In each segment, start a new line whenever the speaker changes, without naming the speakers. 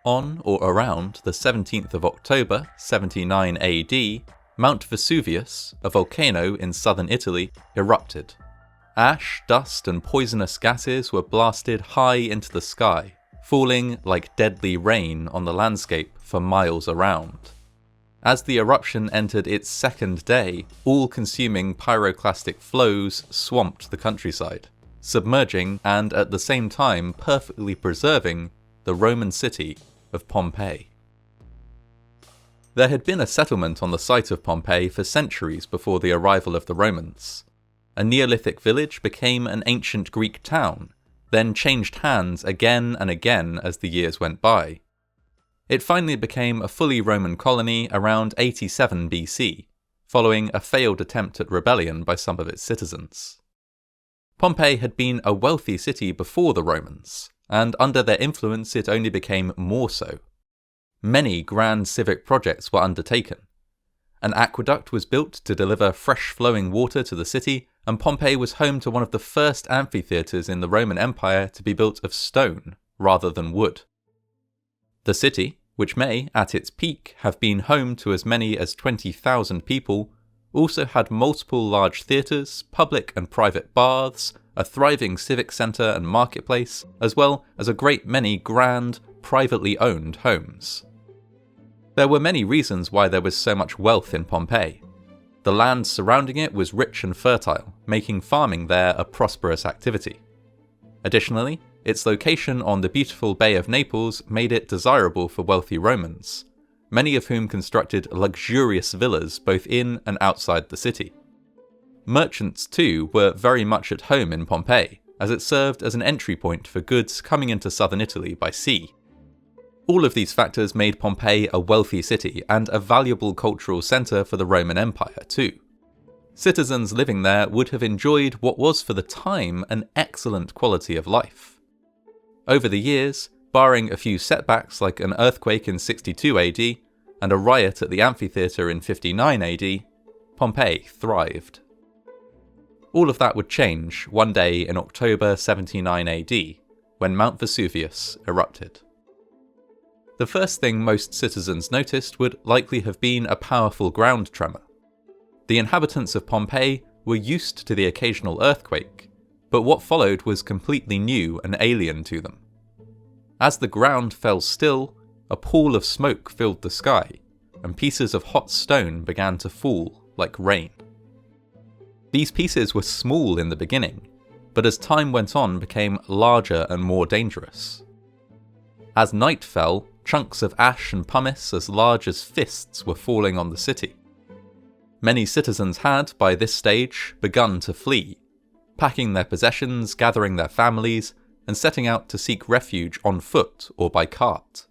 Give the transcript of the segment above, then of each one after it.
On or around the 17th of October, 79 AD, Mount Vesuvius, a volcano in southern Italy, erupted. Ash, dust and poisonous gases were blasted high into the sky, falling like deadly rain on the landscape for miles around. As the eruption entered its second day, all-consuming pyroclastic flows swamped the countryside, submerging and at the same time perfectly preserving the Roman city of Pompeii. There had been a settlement on the site of Pompeii for centuries before the arrival of the Romans. A Neolithic village became an ancient Greek town, then changed hands again and again as the years went by. It finally became a fully Roman colony around 87 BC, following a failed attempt at rebellion by some of its citizens. Pompeii had been a wealthy city before the Romans, and under their influence it only became more so. Many grand civic projects were undertaken. An aqueduct was built to deliver fresh-flowing water to the city, and Pompeii was home to one of the first amphitheatres in the Roman Empire to be built of stone rather than wood. The city, which may, at its peak, have been home to as many as 20,000 people, also had multiple large theatres, public and private baths, a thriving civic centre and marketplace, as well as a great many grand, privately owned homes. There were many reasons why there was so much wealth in Pompeii. The land surrounding it was rich and fertile, making farming there a prosperous activity. Additionally, its location on the beautiful Bay of Naples made it desirable for wealthy Romans, many of whom constructed luxurious villas both in and outside the city. Merchants, too, were very much at home in Pompeii, as it served as an entry point for goods coming into southern Italy by sea. All of these factors made Pompeii a wealthy city and a valuable cultural centre for the Roman Empire, too. Citizens living there would have enjoyed what was for the time an excellent quality of life. Over the years, barring a few setbacks like an earthquake in 62 AD and a riot at the amphitheatre in 59 AD, Pompeii thrived. All of that would change one day in October 79 AD, when Mount Vesuvius erupted. The first thing most citizens noticed would likely have been a powerful ground tremor. The inhabitants of Pompeii were used to the occasional earthquake, but what followed was completely new and alien to them. As the ground fell still, a pool of smoke filled the sky, and pieces of hot stone began to fall like rain. These pieces were small in the beginning, but as time went on became larger and more dangerous. As night fell, chunks of ash and pumice as large as fists were falling on the city. Many citizens had, by this stage, begun to flee, packing their possessions, gathering their families, and setting out to seek refuge on foot or by cart.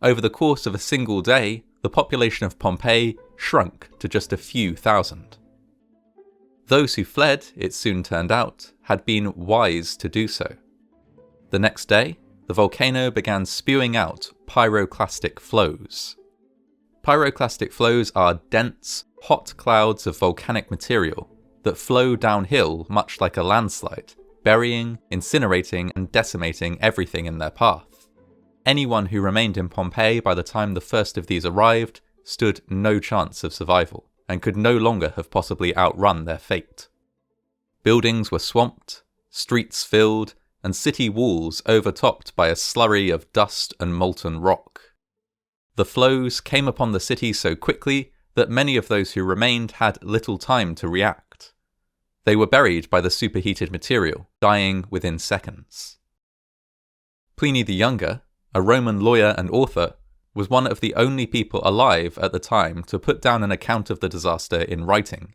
Over the course of a single day, the population of Pompeii shrunk to just a few thousand. Those who fled, it soon turned out, had been wise to do so. The next day, the volcano began spewing out pyroclastic flows. Pyroclastic flows are dense, hot clouds of volcanic material that flow downhill much like a landslide, burying, incinerating and decimating everything in their path. Anyone who remained in Pompeii by the time the first of these arrived stood no chance of survival, and could no longer have possibly outrun their fate. Buildings were swamped, streets filled, and city walls overtopped by a slurry of dust and molten rock. The flows came upon the city so quickly that many of those who remained had little time to react. They were buried by the superheated material, dying within seconds. Pliny the Younger, a Roman lawyer and author, was one of the only people alive at the time to put down an account of the disaster in writing.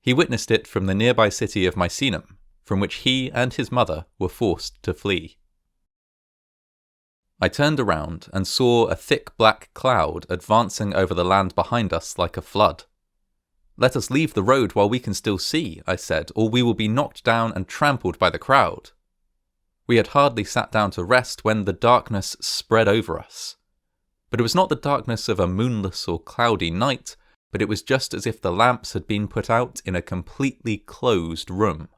He witnessed it from the nearby city of Misenum, from which he and his mother were forced to flee. I turned around and saw a thick black cloud advancing over the land behind us like a flood. "Let us leave the road while we can still see," I said, "or we will be knocked down and trampled by the crowd." We had hardly sat down to rest when the darkness spread over us. But it was not the darkness of a moonless or cloudy night, but it was just as if the lamps had been put out in a completely closed room.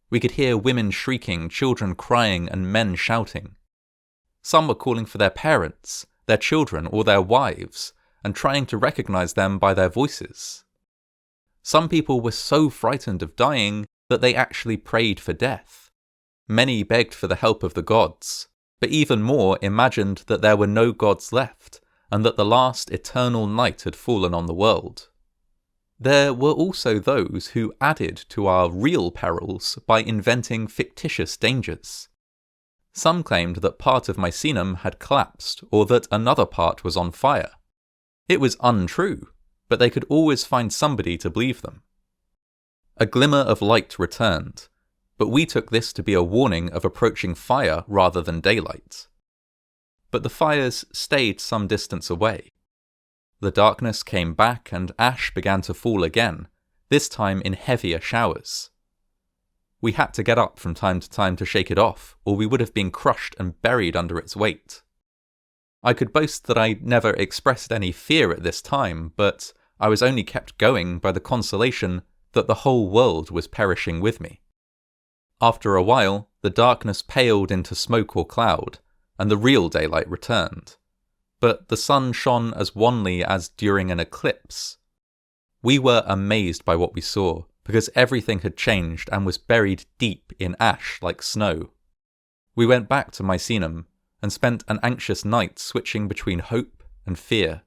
We could hear women shrieking, children crying, and men shouting. Some were calling for their parents, their children, or their wives, and trying to recognize them by their voices. Some people were so frightened of dying that they actually prayed for death. Many begged for the help of the gods, but even more imagined that there were no gods left, and that the last eternal night had fallen on the world. There were also those who added to our real perils by inventing fictitious dangers. Some claimed that part of Misenum had collapsed, or that another part was on fire. It was untrue, but they could always find somebody to believe them. A glimmer of light returned, but we took this to be a warning of approaching fire rather than daylight. But the fires stayed some distance away. The darkness came back and ash began to fall again, this time in heavier showers. We had to get up from time to time to shake it off, or we would have been crushed and buried under its weight. I could boast that I never expressed any fear at this time, but I was only kept going by the consolation that the whole world was perishing with me. After a while, the darkness paled into smoke or cloud, and the real daylight returned. But the sun shone as wanly as during an eclipse. We were amazed by what we saw, because everything had changed and was buried deep in ash like snow. We went back to Misenum, and spent an anxious night switching between hope and fear.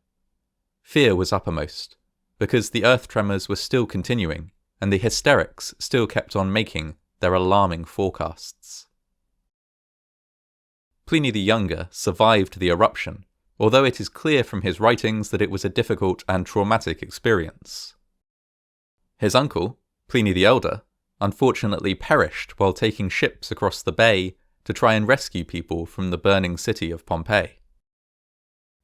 Fear was uppermost, because the earth tremors were still continuing, and the hysterics still kept on making their alarming forecasts. Pliny the Younger survived the eruption, although it is clear from his writings that it was a difficult and traumatic experience. His uncle, Pliny the Elder, unfortunately perished while taking ships across the bay to try and rescue people from the burning city of Pompeii.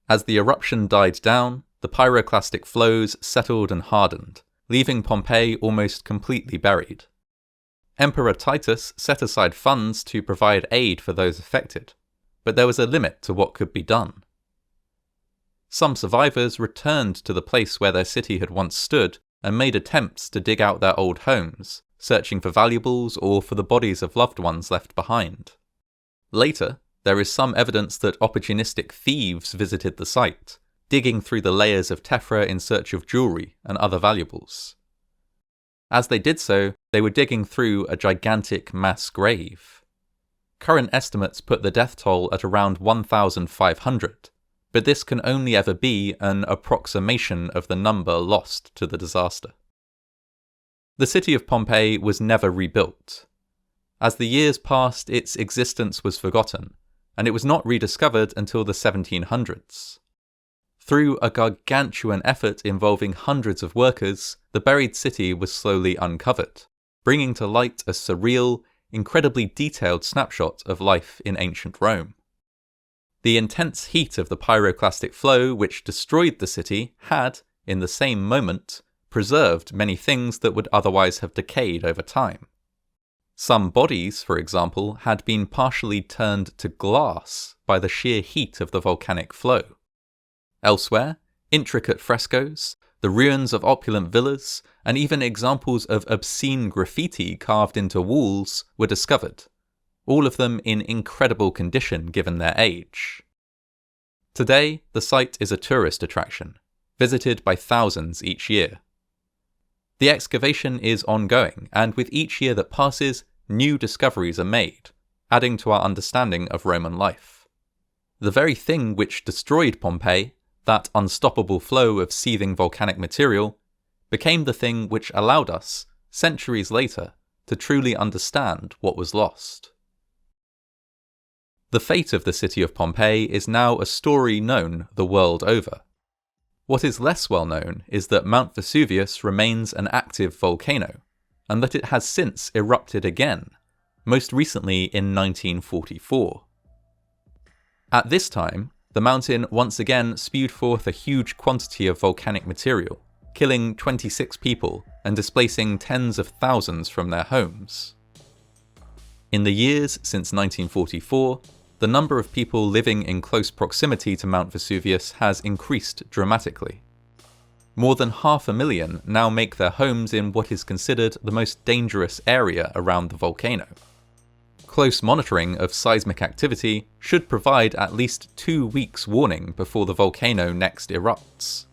As the eruption died down, the pyroclastic flows settled and hardened, leaving Pompeii almost completely buried. Emperor Titus set aside funds to provide aid for those affected, but there was a limit to what could be done. Some survivors returned to the place where their city had once stood and made attempts to dig out their old homes, searching for valuables or for the bodies of loved ones left behind. Later, there is some evidence that opportunistic thieves visited the site, digging through the layers of tephra in search of jewelry and other valuables. As they did so, they were digging through a gigantic mass grave. Current estimates put the death toll at around 1,500, but this can only ever be an approximation of the number lost to the disaster. The city of Pompeii was never rebuilt. As the years passed, its existence was forgotten, and it was not rediscovered until the 1700s. Through a gargantuan effort involving hundreds of workers, the buried city was slowly uncovered, bringing to light a surreal, incredibly detailed snapshot of life in ancient Rome. The intense heat of the pyroclastic flow which destroyed the city had, in the same moment, preserved many things that would otherwise have decayed over time. Some bodies, for example, had been partially turned to glass by the sheer heat of the volcanic flow. Elsewhere, intricate frescoes, the ruins of opulent villas, and even examples of obscene graffiti carved into walls were discovered, all of them in incredible condition given their age. Today, the site is a tourist attraction, visited by thousands each year. The excavation is ongoing, and with each year that passes, new discoveries are made, adding to our understanding of Roman life. The very thing which destroyed Pompeii, that unstoppable flow of seething volcanic material, became the thing which allowed us, centuries later, to truly understand what was lost. The fate of the city of Pompeii is now a story known the world over. What is less well known is that Mount Vesuvius remains an active volcano, and that it has since erupted again, most recently in 1944. At this time, the mountain once again spewed forth a huge quantity of volcanic material, killing 26 people and displacing tens of thousands from their homes. In the years since 1944, the number of people living in close proximity to Mount Vesuvius has increased dramatically. More than 500,000 now make their homes in what is considered the most dangerous area around the volcano. Close monitoring of seismic activity should provide at least 2 weeks warning before the volcano next erupts.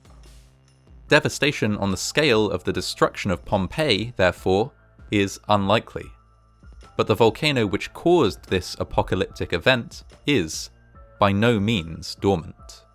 Devastation on the scale of the destruction of Pompeii, therefore, is unlikely. But the volcano which caused this apocalyptic event is, by no means, dormant.